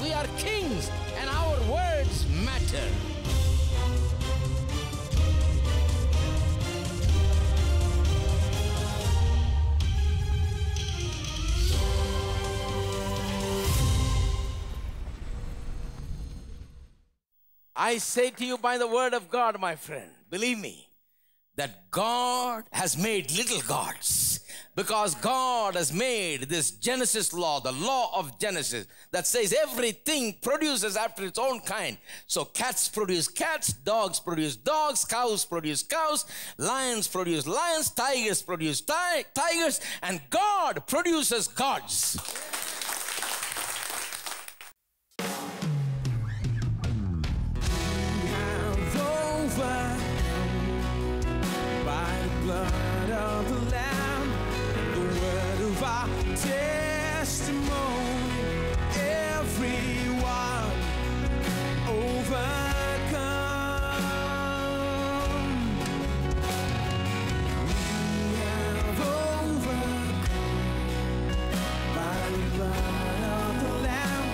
we are kings, and our words matter. I say to you by the word of God, my friend, believe me, that God has made little gods, because God has made this Genesis law, the law of Genesis, that says everything produces after its own kind. So cats produce cats, dogs produce dogs, cows produce cows, lions produce lions, tigers produce tigers, and God produces gods. Blood of the Lamb and the word of our testimony, everyone overcome. We have overcome by the blood of the Lamb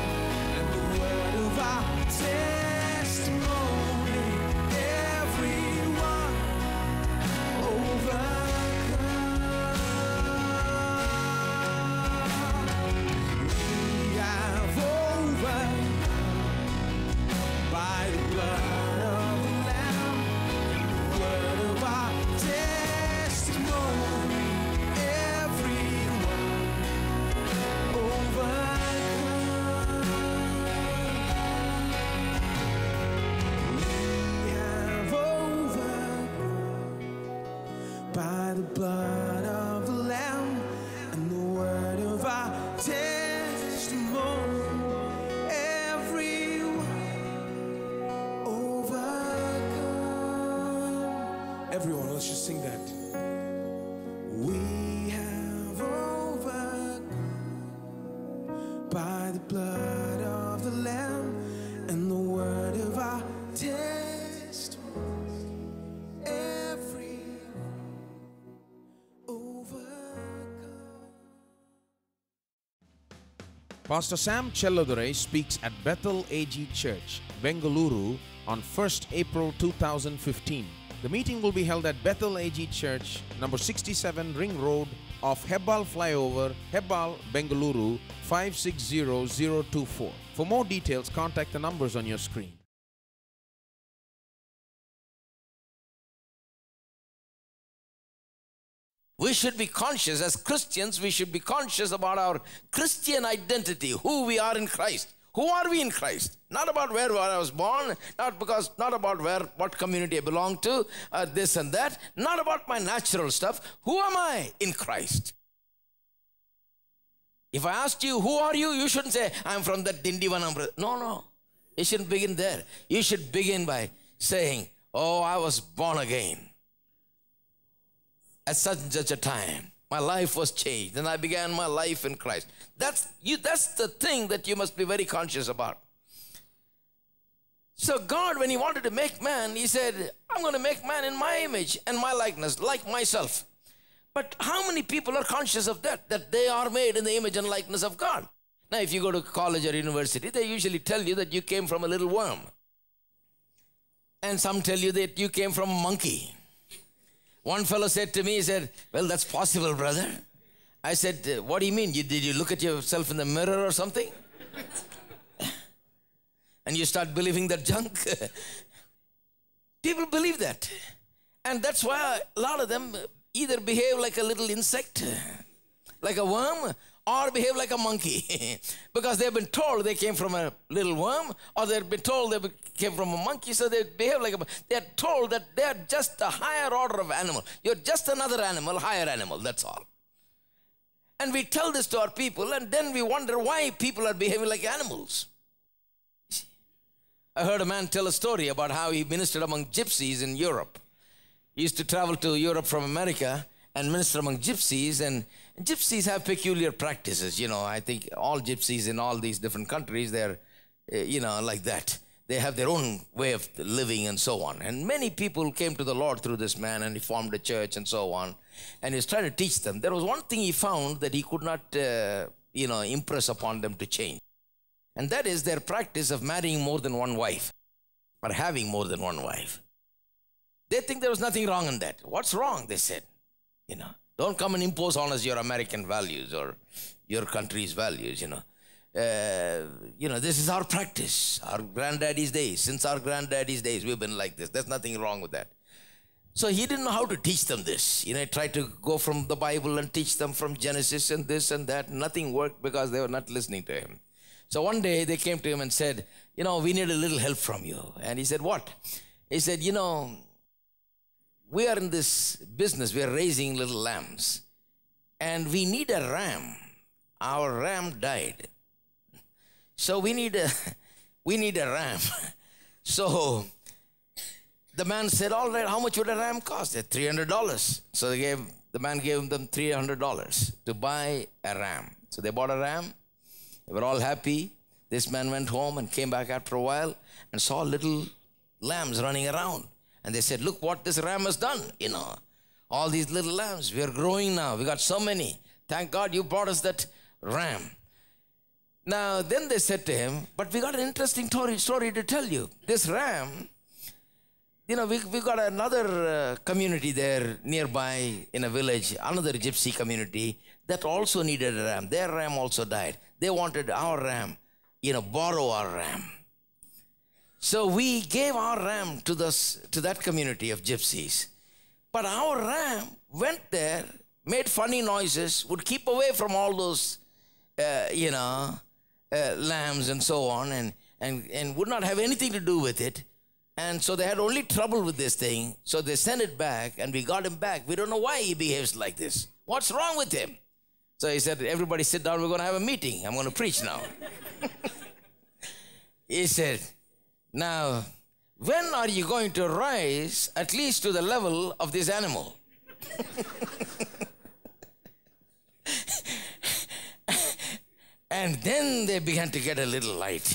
and the word of our testimony, everyone overcome. We have overcome by the blood of the Lamb and the word of our testimony, everyone overcome. We have overcome by the blood of the Lamb and the word of our testimony, everyone overcome. Everyone, let's just sing that. We have overcome by the blood of the Lamb and the word of our testimony, everyone overcome. Pastor Sam Chelladurai speaks at Bethel AG Church, Bengaluru on 1st April 2015. The meeting will be held at Bethel AG Church, number 67 Ring Road off Hebbal Flyover, Hebbal, Bengaluru 560024. For more details, contact the numbers on your screen. We should be conscious, as Christians, we should be conscious about our Christian identity, who we are in Christ. Who are we in Christ? Not about where I was born, not about what community I belong to, this and that, not about my natural stuff. Who am I in Christ? If I asked you, who are you? You shouldn't say, I'm from the Dindivanam. No. You shouldn't begin there. You should begin by saying, oh, I was born again at such and such a time. My life was changed and I began my life in Christ. That's the thing that you must be very conscious about. So God, when He wanted to make man, He said, I'm going to make man in my image and my likeness, like myself. But how many people are conscious of that they are made in the image and likeness of God? Now, if you go to college or university, they usually tell you that you came from a little worm. And some tell you that you came from a monkey. One fellow said to me, he said, well, that's possible, brother. I said, what do you mean? Did you look at yourself in the mirror or something? And you start believing that junk? People believe that. And that's why a lot of them either behave like a little insect, like a worm, or behave like a monkey. Because they've been told they came from a little worm, or they've been told they came from a monkey, so they behave like they're told that they're just a higher order of animal. You're just another animal, higher animal, that's all. And we tell this to our people, and then we wonder why people are behaving like animals. I heard a man tell a story about how he ministered among gypsies in Europe. He used to travel to Europe from America and minister among gypsies, and gypsies have peculiar practices. You know, I think all gypsies in all these different countries, they're, like that. They have their own way of living and so on. And many people came to the Lord through this man, and he formed a church and so on. And he was trying to teach them. There was one thing he found that he could not, impress upon them to change. And that is their practice of marrying more than one wife or having more than one wife. They think there was nothing wrong in that. What's wrong? They said, don't come and impose on us your American values or your country's values, this is our practice, our granddaddy's days. Since our granddaddy's days, we've been like this. There's nothing wrong with that. So he didn't know how to teach them this. He tried to go from the Bible and teach them from Genesis and this and that. Nothing worked because they were not listening to him. So one day they came to him and said, we need a little help from you. And he said, what? He said, we are in this business. We are raising little lambs. And we need a ram. Our ram died. So we need a ram. So the man said, all right, how much would a ram cost? They said, $300. So the man gave them $300 to buy a ram. So they bought a ram. They were all happy. This man went home and came back after a while and saw little lambs running around. And they said, look what this ram has done, All these little lambs, we are growing now. We got so many. Thank God you brought us that ram. Now, then they said to him, but we got an interesting story to tell you. This ram, we got another community there nearby in a village, another gypsy community that also needed a ram. Their ram also died. They wanted our ram, borrow our ram. So we gave our ram to that community of gypsies. But our ram went there, made funny noises, would keep away from all those, lambs and so on, and would not have anything to do with it. And so they had only trouble with this thing. So they sent it back, and we got him back. We don't know why he behaves like this. What's wrong with him? So he said, everybody sit down. We're going to have a meeting. I'm going to preach now. He said, now, when are you going to rise at least to the level of this animal? And then they began to get a little light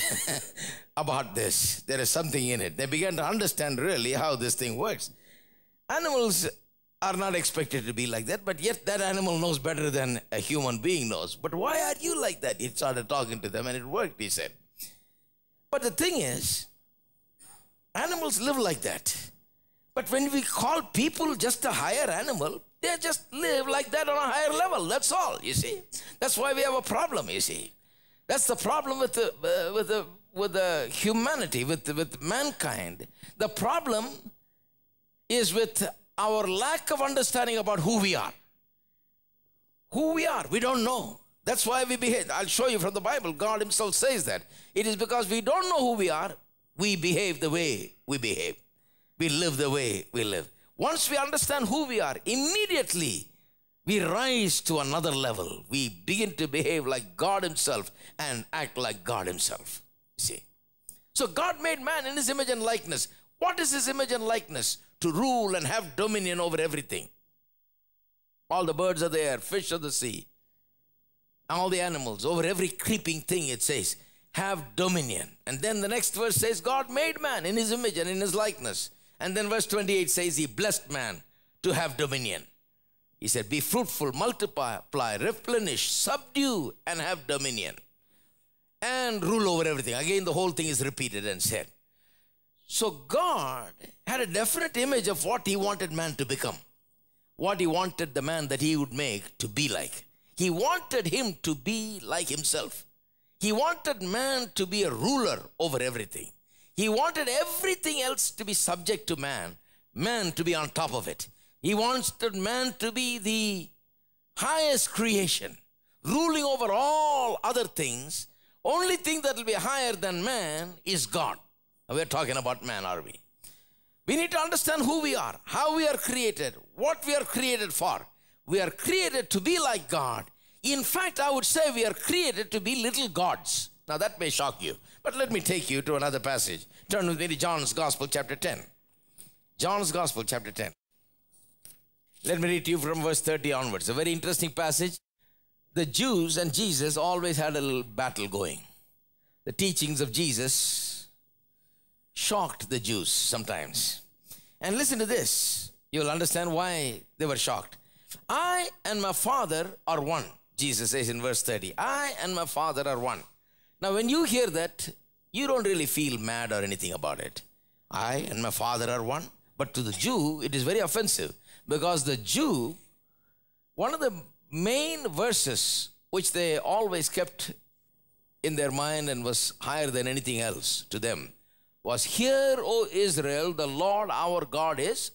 about this. There is something in it. They began to understand really how this thing works. Animals are not expected to be like that, but yet that animal knows better than a human being knows. But why are you like that? He started talking to them and it worked, he said. But the thing is, animals live like that. But when we call people just a higher animal, they just live like that on a higher level. That's all, you see. That's why we have a problem, you see. That's the problem with the humanity, with mankind. The problem is with our lack of understanding about who we are. Who we are, we don't know. That's why we behave. I'll show you from the Bible. God himself says that. It is because we don't know who we are, we behave the way we behave. We live the way we live. Once we understand who we are, immediately we rise to another level. We begin to behave like God himself and act like God himself. See? So God made man in his image and likeness. What is his image and likeness? To rule and have dominion over everything. All the birds of the air, fish of the sea, all the animals, over every creeping thing, it says, have dominion. And then the next verse says, God made man in his image and in his likeness. And then verse 28 says, he blessed man to have dominion. He said, be fruitful, multiply, replenish, subdue, and have dominion. And rule over everything. Again, the whole thing is repeated and said. So God had a definite image of what he wanted man to become. What he wanted the man that he would make to be like. He wanted him to be like himself. He wanted man to be a ruler over everything. He wanted everything else to be subject to man, man to be on top of it. He wanted man to be the highest creation, ruling over all other things. Only thing that will be higher than man is God. Now we're talking about man, are we? We need to understand who we are, how we are created, what we are created for. We are created to be like God. In fact, I would say we are created to be little gods. Now that may shock you, but let me take you to another passage. Turn with me to John's Gospel, chapter 10. John's Gospel, chapter 10. Let me read to you from verse 30 onwards. A very interesting passage. The Jews and Jesus always had a little battle going. The teachings of Jesus shocked the Jews sometimes. And listen to this. You'll understand why they were shocked. I and my Father are one, Jesus says in verse 30. I and my Father are one. Now, when you hear that, you don't really feel mad or anything about it. I and my Father are one. But to the Jew, it is very offensive, because the Jew, one of the main verses which they always kept in their mind and was higher than anything else to them was, "Hear, O Israel, the Lord our God is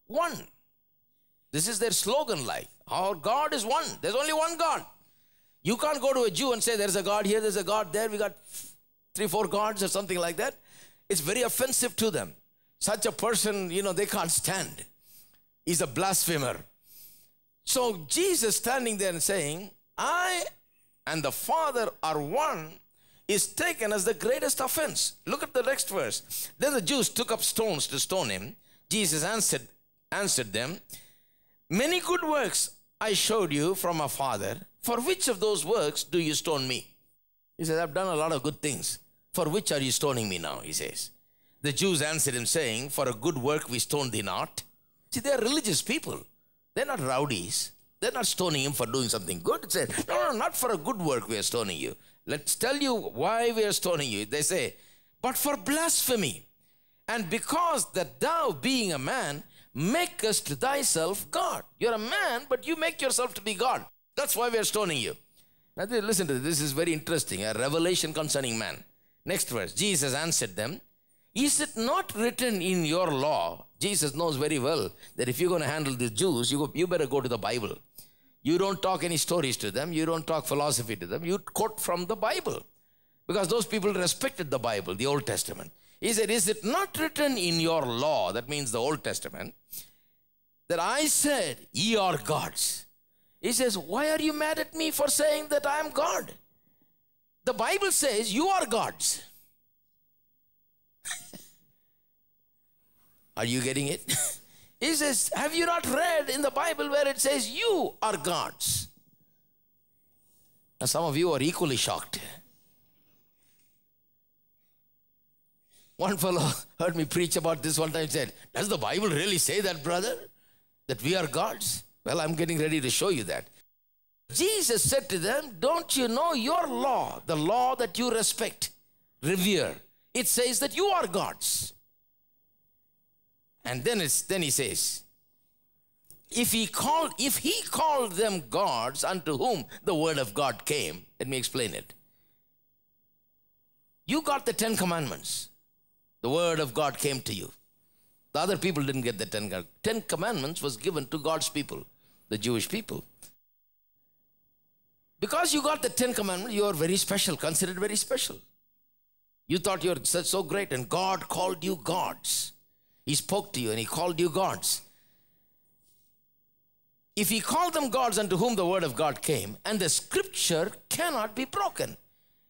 one." This is their slogan, like, our God is one. There's only one God. You can't go to a Jew and say, there's a God here, there's a God there, we got 3, 4 gods or something like that. It's very offensive to them. Such a person, they can't stand. He's a blasphemer. So Jesus standing there and saying, I and the Father are one, is taken as the greatest offense. Look at the next verse. Then the Jews took up stones to stone him. Jesus answered them, "Many good works I showed you from my Father. For which of those works do you stone me?" He says, I've done a lot of good things. For which are you stoning me now? He says. The Jews answered him, saying, "For a good work we stone thee not." See, they are religious people. They're not rowdies. They're not stoning him for doing something good. It said, no, not for a good work we are stoning you. Let's tell you why we are stoning you. They say, but for blasphemy. And because that thou, being a man, makest thyself God. You're a man, but you make yourself to be God. That's why we are stoning you. Now listen to this. This is very interesting. A revelation concerning man. Next verse. Jesus answered them, "Is it not written in your law?" Jesus knows very well that if you're going to handle the Jews, you better go to the Bible. You don't talk any stories to them. You don't talk philosophy to them. You quote from the Bible. Because those people respected the Bible, the Old Testament. He said, "Is it not written in your law," that means the Old Testament, "that I said, ye are gods?" He says, why are you mad at me for saying that I am God? The Bible says you are gods. Are you getting it? He says, have you not read in the Bible where it says you are gods? Now some of you are equally shocked. One fellow heard me preach about this one time and said, does the Bible really say that, brother? That we are gods? Well, I'm getting ready to show you that. Jesus said to them, don't you know your law, the law that you respect, revere? It says that you are gods. And then he says, if he called them gods unto whom the word of God came, let me explain it. You got the 10 commandments. The word of God came to you. The other people didn't get the 10 commandments was given to God's people, the Jewish people. Because you got the 10 commandments, you are very special, considered very special. You thought you were so great, and God called you gods. He spoke to you and he called you gods. If he called them gods unto whom the word of God came, and the scripture cannot be broken.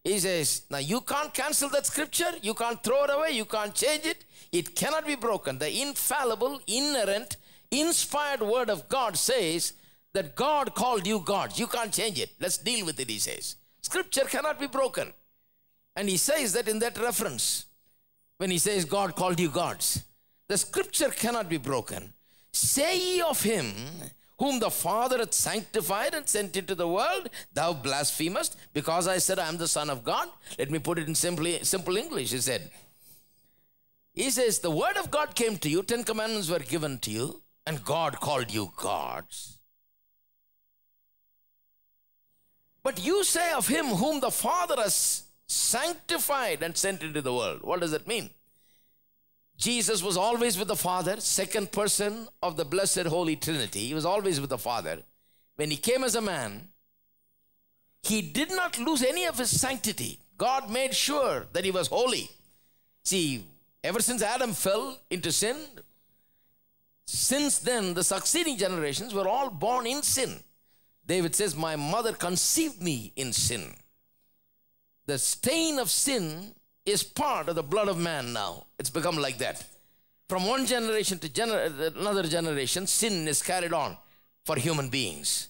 He says, now you can't cancel that scripture, you can't throw it away, you can't change it. It cannot be broken. The infallible, inerrant, inspired word of God says that God called you gods. You can't change it. Let's deal with it, he says. Scripture cannot be broken. And he says that in that reference, when he says God called you gods, the scripture cannot be broken. Say ye of him whom the Father hath sanctified and sent into the world, thou blasphemest, because I said I am the Son of God. Let me put it in simple English. He says, the word of God came to you, 10 commandments were given to you, and God called you gods. But you say of him whom the Father has sanctified and sent into the world. What does that mean? Jesus was always with the Father, second person of the blessed Holy Trinity. He was always with the Father. When he came as a man, he did not lose any of his sanctity. God made sure that he was holy. See, ever since Adam fell into sin, since then the succeeding generations were all born in sin. David says, my mother conceived me in sin. The stain of sin is part of the blood of man now. It's become like that. From one generation to another generation, sin is carried on for human beings.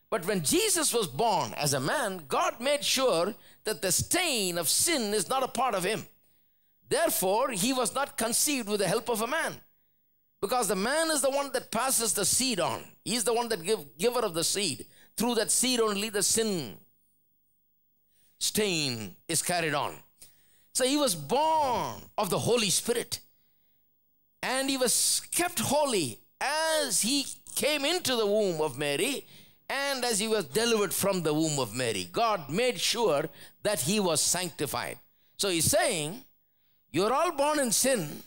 But when Jesus was born as a man, God made sure that the stain of sin is not a part of him. Therefore, he was not conceived with the help of a man. Because the man is the one that passes the seed on. He's the one that giver of the seed. Through that seed only the sin stain is carried on. So he was born of the Holy Spirit. And he was kept holy as he came into the womb of Mary and as he was delivered from the womb of Mary. God made sure that he was sanctified. So he's saying, you're all born in sin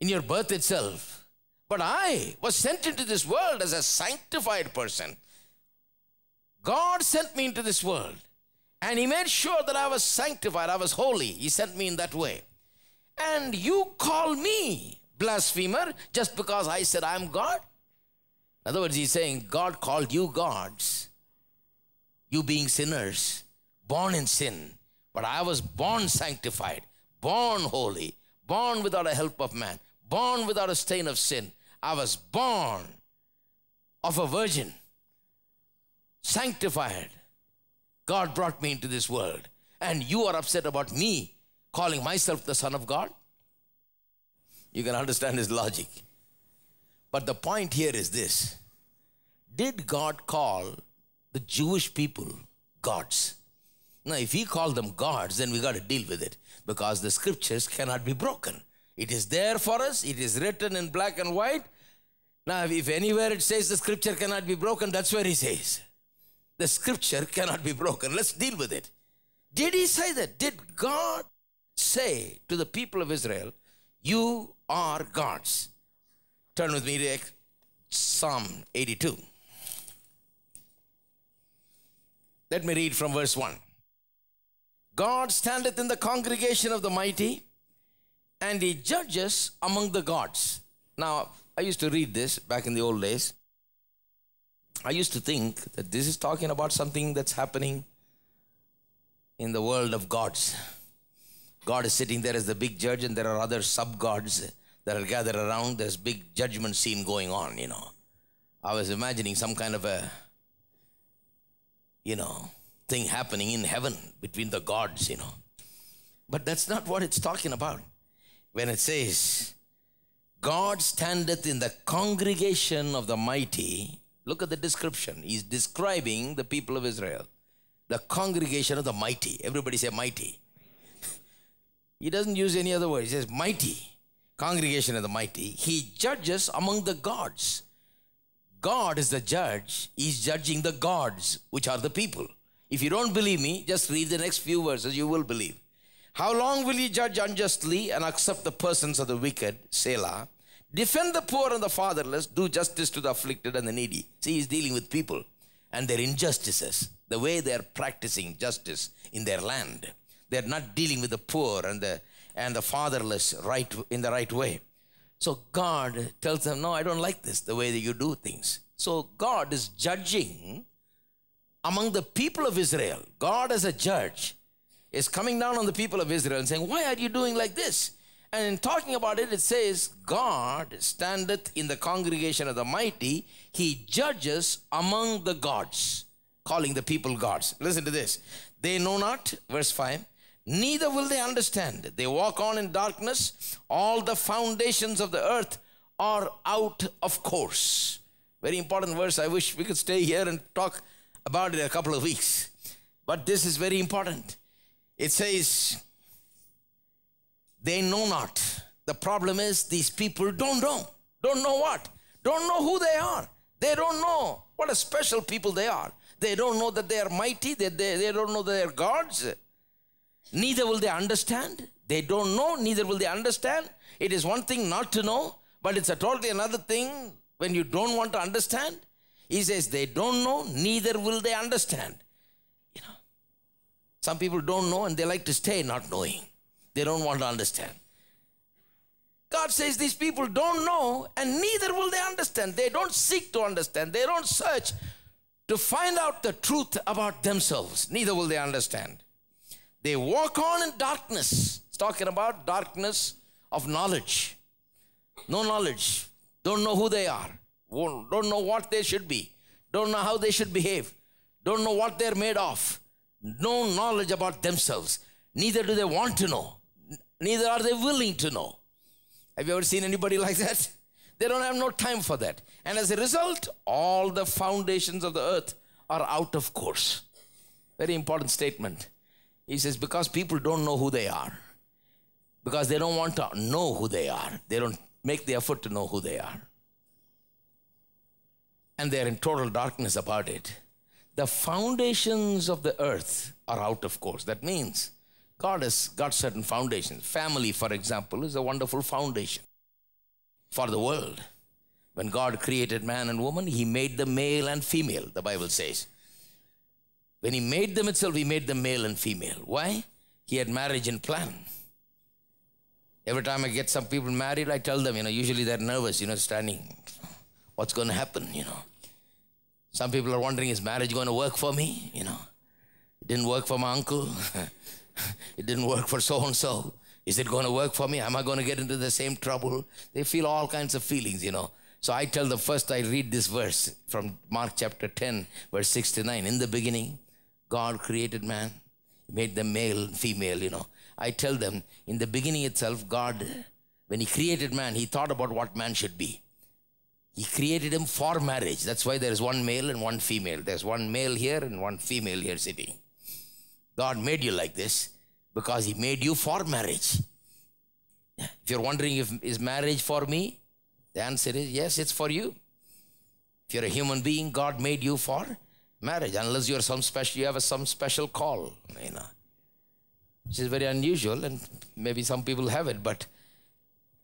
in your birth itself. But I was sent into this world as a sanctified person. God sent me into this world. And he made sure that I was sanctified, I was holy. He sent me in that way. And you call me blasphemer just because I said I'm God? In other words, he's saying God called you gods, you being sinners, born in sin. But I was born sanctified, born holy, born without a help of man, born without a stain of sin. I was born of a virgin, sanctified. God brought me into this world. And you are upset about me calling myself the Son of God? You can understand his logic. But the point here is this. Did God call the Jewish people gods? Now, if he called them gods, then we got to deal with it, because the scriptures cannot be broken. It is there for us. It is written in black and white. Now, if anywhere it says the scripture cannot be broken, that's where he says the scripture cannot be broken. Let's deal with it. Did he say that? Did God say to the people of Israel, you are gods? Turn with me to Psalm 82. Let me read from verse 1. God standeth in the congregation of the mighty, and he judges among the gods. Now, I used to read this back in the old days. I used to think that this is talking about something that's happening in the world of gods. God is sitting there as the big judge, and there are other sub-gods that are gathered around. There's big judgment scene going on, I was imagining some kind of a, thing happening in heaven between the gods, But that's not what it's talking about. When it says, God standeth in the congregation of the mighty, look at the description. He's describing the people of Israel. The congregation of the mighty. Everybody say mighty. He doesn't use any other word. He says mighty. Congregation of the mighty. He judges among the gods. God is the judge. He's judging the gods, which are the people. If you don't believe me, just read the next few verses. You will believe. How long will ye judge unjustly and accept the persons of the wicked? Selah. Defend the poor and the fatherless. Do justice to the afflicted and the needy. See, he's dealing with people and their injustices. The way they're practicing justice in their land. They're not dealing with the poor and the fatherless in the right way. So God tells them, no, I don't like this, the way that you do things. So God is judging among the people of Israel. God as a judge is coming down on the people of Israel and saying, why are you doing like this? And in talking about it, it says, God standeth in the congregation of the mighty. He judges among the gods, calling the people gods. Listen to this. They know not, verse 5, neither will they understand. They walk on in darkness. All the foundations of the earth are out of course. Very important verse. I wish we could stay here and talk about it a couple of weeks. But this is very important. It says, they know not. The problem is these people don't know. Don't know what? Don't know who they are. They don't know what a special people they are. They don't know that they are mighty. They don't know that they are gods. Neither will they understand. They don't know, neither will they understand. It is one thing not to know, but it's a totally another thing when you don't want to understand. He says they don't know, neither will they understand. Some people don't know and they like to stay not knowing. They don't want to understand. God says these people don't know and neither will they understand. They don't seek to understand. They don't search to find out the truth about themselves. Neither will they understand. They walk on in darkness. It's talking about darkness of knowledge. No knowledge. Don't know who they are. Don't know what they should be. Don't know how they should behave. Don't know what they're made of. No knowledge about themselves. Neither do they want to know. Neither are they willing to know. Have you ever seen anybody like that? They don't have no time for that. And as a result, all the foundations of the earth are out of course. Very important statement. He says, because people don't know who they are. Because they don't want to know who they are. They don't make the effort to know who they are. And they're in total darkness about it. The foundations of the earth are out of course. That means God has got certain foundations. Family, for example, is a wonderful foundation for the world. When God created man and woman, he made them male and female, the Bible says. When he made them itself, he made them male and female. Why? He had marriage in plan. Every time I get some people married, I tell them, usually they're nervous, standing. What's going to happen, Some people are wondering, is marriage going to work for me? It didn't work for my uncle. It didn't work for so-and-so. Is it going to work for me? Am I going to get into the same trouble? They feel all kinds of feelings, So I tell them first, I read this verse from Mark chapter 10, verse 6 to 9. In the beginning, God created man, made them male and female, I tell them, in the beginning itself, God, when he created man, he thought about what man should be. He created him for marriage. That's why there is one male and one female. There's one male here and one female here sitting. God made you like this because he made you for marriage. If you're wondering is marriage for me, the answer is yes, it's for you. If you're a human being, God made you for marriage, unless you're you have some special call, which is very unusual, and maybe some people have it, but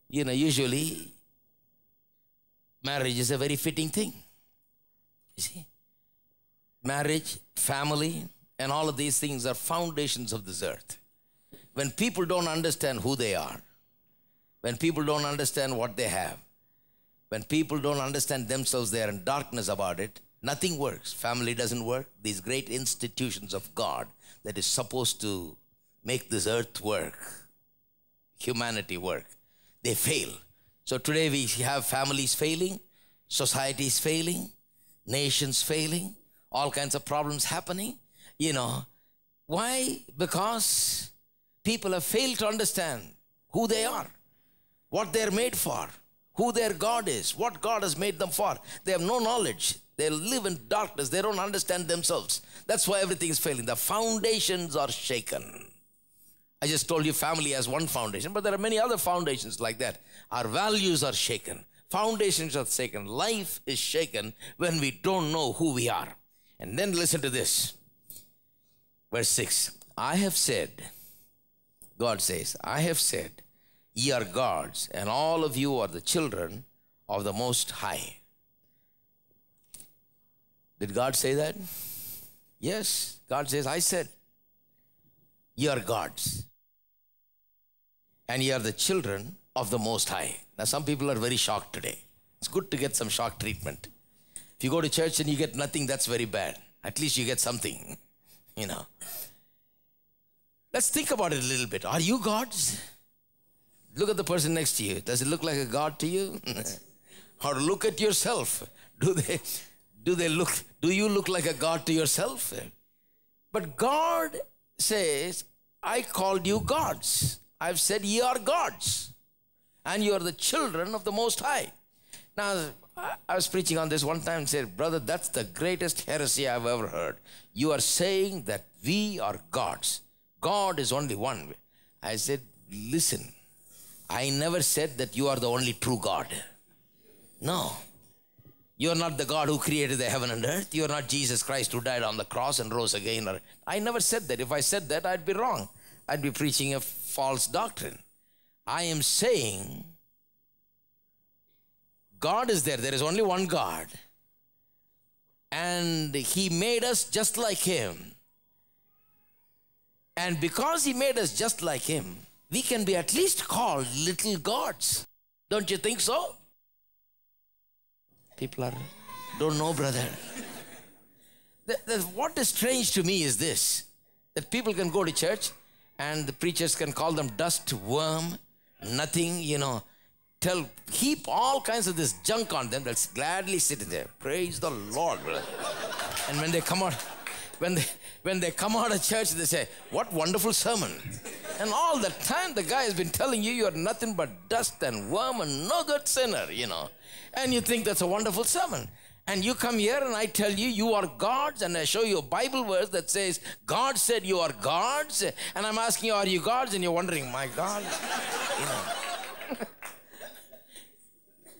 usually marriage is a very fitting thing. You see, marriage, family, and all of these things are foundations of this earth. When people don't understand who they are, when people don't understand what they have, when people don't understand themselves, they are in darkness about it, nothing works. Family doesn't work. These great institutions of God that is supposed to make this earth work, humanity work, they fail. So today we have families failing, societies failing, nations failing, all kinds of problems happening. Why? Because people have failed to understand who they are, what they're made for, who their God is, what God has made them for. They have no knowledge. They live in darkness. They don't understand themselves. That's why everything is failing. The foundations are shaken. I just told you family has one foundation, but there are many other foundations like that. Our values are shaken. Foundations are shaken. Life is shaken when we don't know who we are. And then listen to this. Verse 6. I have said, God says, I have said, ye are gods, and all of you are the children of the Most High. Did God say that? Yes. God says, I said, ye are gods, and ye are the children of the Most High. Now, some people are very shocked today. It's good to get some shock treatment. If you go to church and you get nothing, that's very bad. At least you get something, Let's think about it a little bit. Are you gods? Look at the person next to you. Does it look like a god to you? Or look at yourself. Do you look like a god to yourself? But God says, I called you gods. I've said ye are gods, and you are the children of the Most High. Now, I was preaching on this one time and said, brother, that's the greatest heresy I've ever heard. You are saying that we are gods. God is only one. I said, listen, I never said that you are the only true God. No. You are not the God who created the heaven and earth. You are not Jesus Christ who died on the cross and rose again. I never said that. If I said that, I'd be wrong. I'd be preaching a false doctrine. I am saying God is there. There is only one God. And he made us just like him. And because he made us just like him, we can be at least called little gods. Don't you think so? People don't know, brother. What is strange to me is this, that people can go to church and the preachers can call them dust, worm, nothing, heap all kinds of this junk on them. They'll gladly sit in there. Praise the Lord, brother. And when they come out, when they come out of church, they say, what wonderful sermon. And all the time the guy has been telling you are nothing but dust and worm and no good sinner, And you think that's a wonderful sermon. And you come here and I tell you, you are gods, and I show you a Bible verse that says, God said you are gods, and I'm asking you, are you gods? And you're wondering, my God. You know.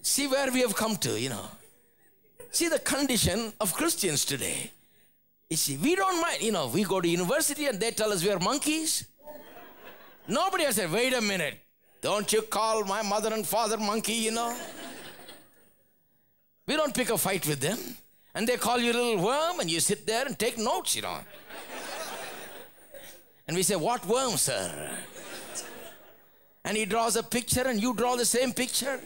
See where we have come to, you know. See the condition of Christians today. You see, we don't mind, you know, we go to university and they tell us we are monkeys. Nobody has said, wait a minute, don't you call my mother and father monkey, you know. We don't pick a fight with them. And they call you a little worm and you sit there and take notes, you know. And we say, what worm, sir? And he draws a picture and you draw the same picture.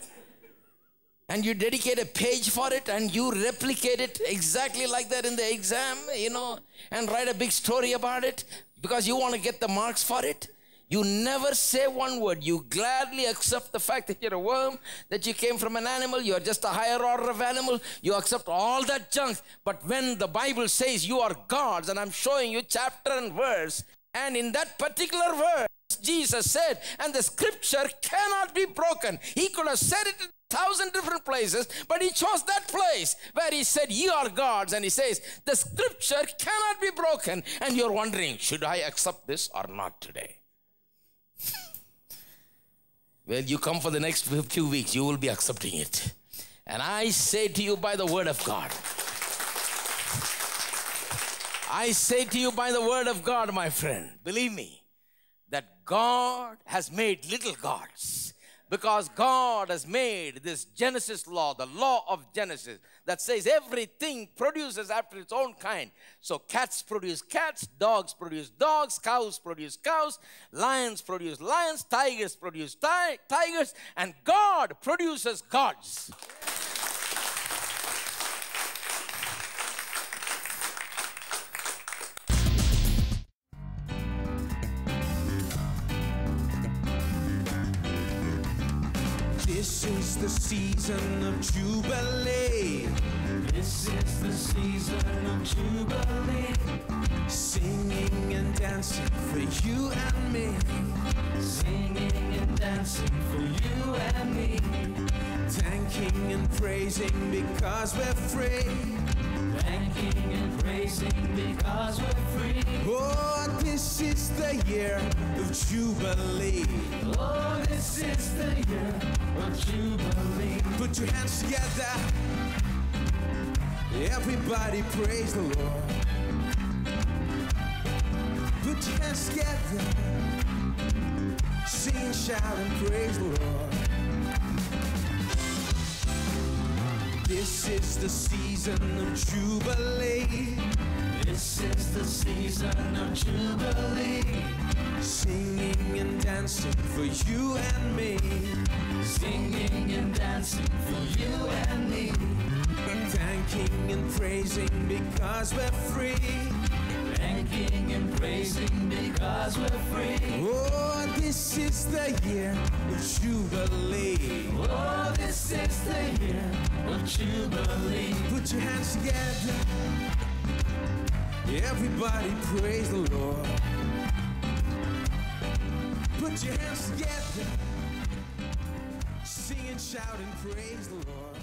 And you dedicate a page for it and you replicate it exactly like that in the exam, you know, and write a big story about it because you want to get the marks for it. You never say one word. You gladly accept the fact that you're a worm, that you came from an animal, you're just a higher order of animal. You accept all that junk. But when the Bible says you are gods, and I'm showing you chapter and verse, and in that particular verse, Jesus said, and the scripture cannot be broken. He could have said it in 1,000 different places, but he chose that place where he said, you are gods. And he says, the scripture cannot be broken. And you're wondering, should I accept this or not today? Well, you come for the next few weeks, you will be accepting it. And I say to you by the word of God. I say to you by the word of God, my friend, believe me, that God has made little gods. Because God has made this Genesis law, the law of Genesis, that says everything produces after its own kind. So cats produce cats, dogs produce dogs, cows produce cows, lions produce lions, tigers produce tigers, and God produces gods. This is the season of Jubilee. This is the season of Jubilee. Singing and dancing for you and me. Singing and dancing for you and me. Thanking and praising because we're free. Thanking and praising because we're free. Oh, this is the year of Jubilee. Oh, this is the year of Jubilee. Put your hands together. Everybody praise the Lord. Put your hands together. Sing, shout, and praise the Lord. This is the season of Jubilee. This is the season of Jubilee. Singing and dancing for you and me. Singing and dancing for you and me. Thanking and praising because we're free. Thanking and praising because we're free. Oh, this is the year of Jubilee. Oh, this is the year of Jubilee. Put your hands together. Everybody praise the Lord. Put your hands together. Sing and shout and praise the Lord.